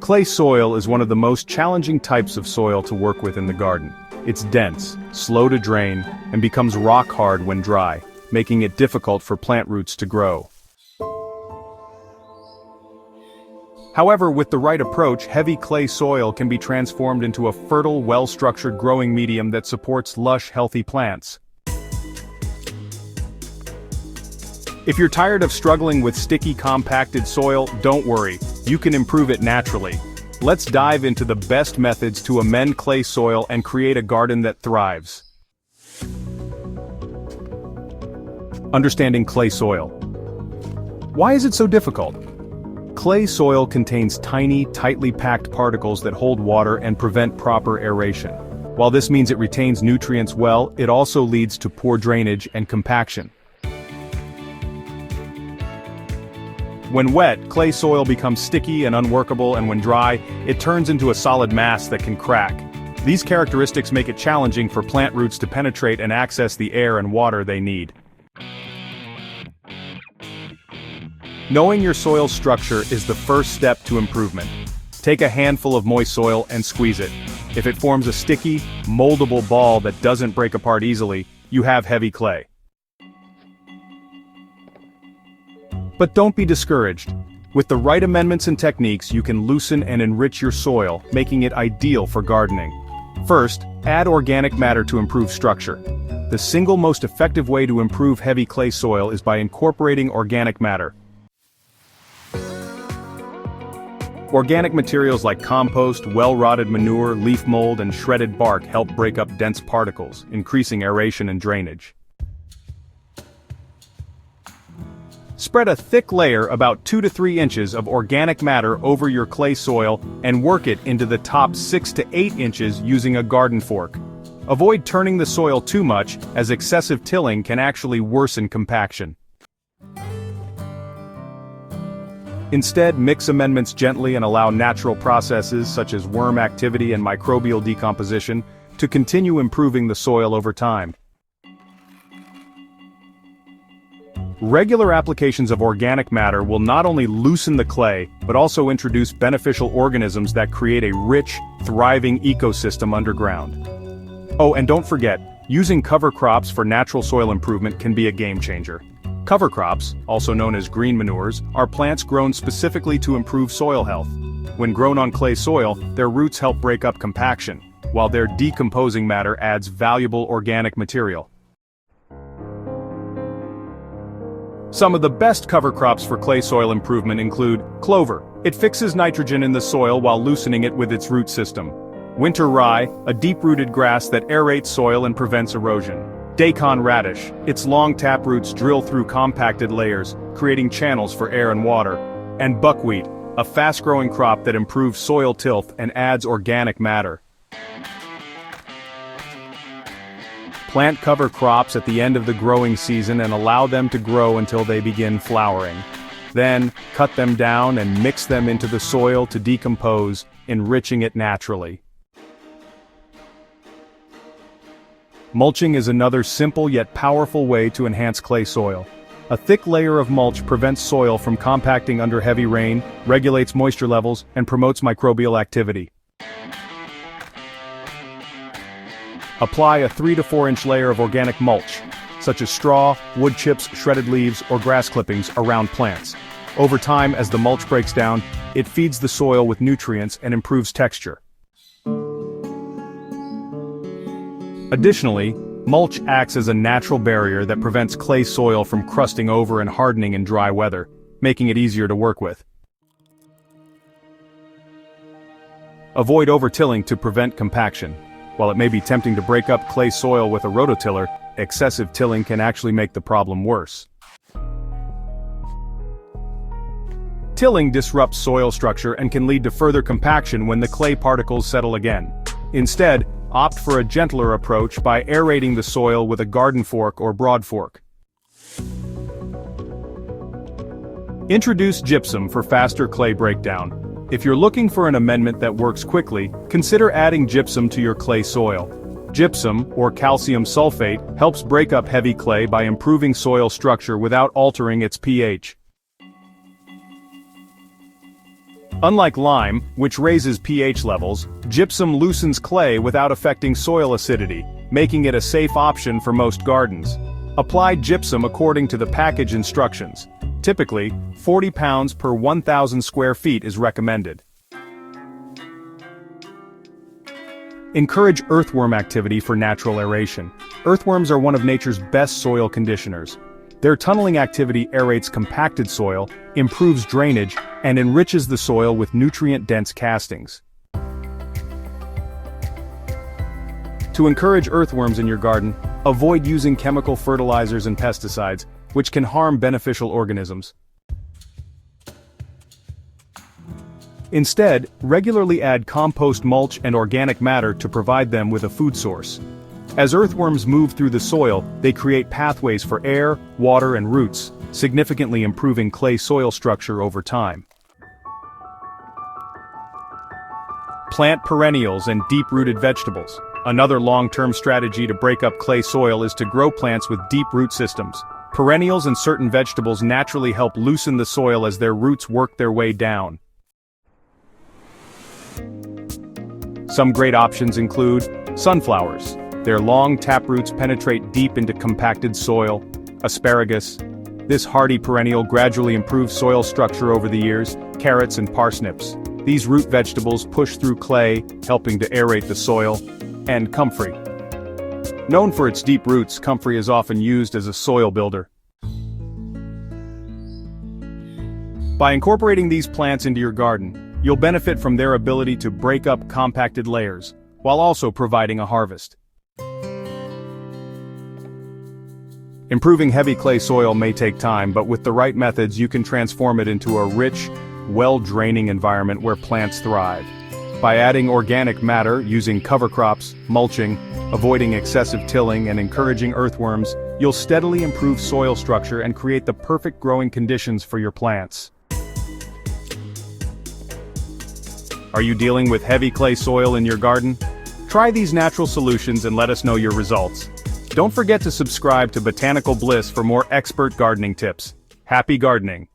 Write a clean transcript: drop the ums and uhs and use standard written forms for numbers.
Clay soil is one of the most challenging types of soil to work with in the garden. It's dense, slow to drain, and becomes rock hard when dry, making it difficult for plant roots to grow. However, with the right approach, heavy clay soil can be transformed into a fertile, well-structured growing medium that supports lush, healthy plants. If you're tired of struggling with sticky, compacted soil, don't worry, you can improve it naturally. Let's dive into the best methods to amend clay soil and create a garden that thrives. Understanding clay soil. Why is it so difficult? Clay soil contains tiny, tightly packed particles that hold water and prevent proper aeration. While this means it retains nutrients well, it also leads to poor drainage and compaction. When wet, clay soil becomes sticky and unworkable, and when dry, it turns into a solid mass that can crack. These characteristics make it challenging for plant roots to penetrate and access the air and water they need. Knowing your soil structure is the first step to improvement. Take a handful of moist soil and squeeze it. If it forms a sticky, moldable ball that doesn't break apart easily, you have heavy clay. But don't be discouraged. With the right amendments and techniques, you can loosen and enrich your soil, making it ideal for gardening. First, add organic matter to improve structure. The single most effective way to improve heavy clay soil is by incorporating organic matter. Organic materials like compost, well-rotted manure, leaf mold, and shredded bark help break up dense particles, increasing aeration and drainage. Spread a thick layer about 2 to 3 inches of organic matter over your clay soil and work it into the top 6 to 8 inches using a garden fork. Avoid turning the soil too much, as excessive tilling can actually worsen compaction. Instead, mix amendments gently and allow natural processes such as worm activity and microbial decomposition to continue improving the soil over time. Regular applications of organic matter will not only loosen the clay, but also introduce beneficial organisms that create a rich, thriving ecosystem underground. Oh, and don't forget, using cover crops for natural soil improvement can be a game changer. Cover crops, also known as green manures, are plants grown specifically to improve soil health. When grown on clay soil, their roots help break up compaction, while their decomposing matter adds valuable organic material. Some of the best cover crops for clay soil improvement include clover. It fixes nitrogen in the soil while loosening it with its root system. Winter rye, a deep-rooted grass that aerates soil and prevents erosion. Daikon radish. Its long tap roots drill through compacted layers, creating channels for air and water. And buckwheat, a fast-growing crop that improves soil tilth and adds organic matter. Plant cover crops at the end of the growing season and allow them to grow until they begin flowering. Then, cut them down and mix them into the soil to decompose, enriching it naturally. Mulching is another simple yet powerful way to enhance clay soil. A thick layer of mulch prevents soil from compacting under heavy rain, regulates moisture levels, and promotes microbial activity. Apply a 3 to 4 inch layer of organic mulch, such as straw, wood chips, shredded leaves, or grass clippings, around plants. Over time, as the mulch breaks down, it feeds the soil with nutrients and improves texture. Additionally, mulch acts as a natural barrier that prevents clay soil from crusting over and hardening in dry weather, making it easier to work with. Avoid over-tilling to prevent compaction. While it may be tempting to break up clay soil with a rototiller, excessive tilling can actually make the problem worse. Tilling disrupts soil structure and can lead to further compaction when the clay particles settle again. Instead, opt for a gentler approach by aerating the soil with a garden fork or broad fork. Introduce gypsum for faster clay breakdown. If you're looking for an amendment that works quickly, consider adding gypsum to your clay soil. Gypsum, or calcium sulfate, helps break up heavy clay by improving soil structure without altering its pH. Unlike lime, which raises pH levels, gypsum loosens clay without affecting soil acidity, making it a safe option for most gardens. Apply gypsum according to the package instructions. Typically, 40 pounds per 1,000 square feet is recommended. Encourage earthworm activity for natural aeration. Earthworms are one of nature's best soil conditioners. Their tunneling activity aerates compacted soil, improves drainage, and enriches the soil with nutrient-dense castings. To encourage earthworms in your garden, avoid using chemical fertilizers and pesticides, which can harm beneficial organisms. Instead, regularly add compost, mulch, and organic matter to provide them with a food source. As earthworms move through the soil, they create pathways for air, water, and roots, significantly improving clay soil structure over time. Plant perennials and deep-rooted vegetables. Another long-term strategy to break up clay soil is to grow plants with deep root systems. Perennials and certain vegetables naturally help loosen the soil as their roots work their way down. Some great options include sunflowers. Their long taproots penetrate deep into compacted soil. Asparagus. This hardy perennial gradually improves soil structure over the years. Carrots and parsnips. These root vegetables push through clay, helping to aerate the soil. And comfrey. Known for its deep roots, comfrey is often used as a soil builder. By incorporating these plants into your garden, you'll benefit from their ability to break up compacted layers, while also providing a harvest. Improving heavy clay soil may take time, but with the right methods you can transform it into a rich, well-draining environment where plants thrive. By adding organic matter, using cover crops, mulching, avoiding excessive tilling, and encouraging earthworms, you'll steadily improve soil structure and create the perfect growing conditions for your plants. Are you dealing with heavy clay soil in your garden? Try these natural solutions and let us know your results. Don't forget to subscribe to Botanical Bliss for more expert gardening tips. Happy gardening!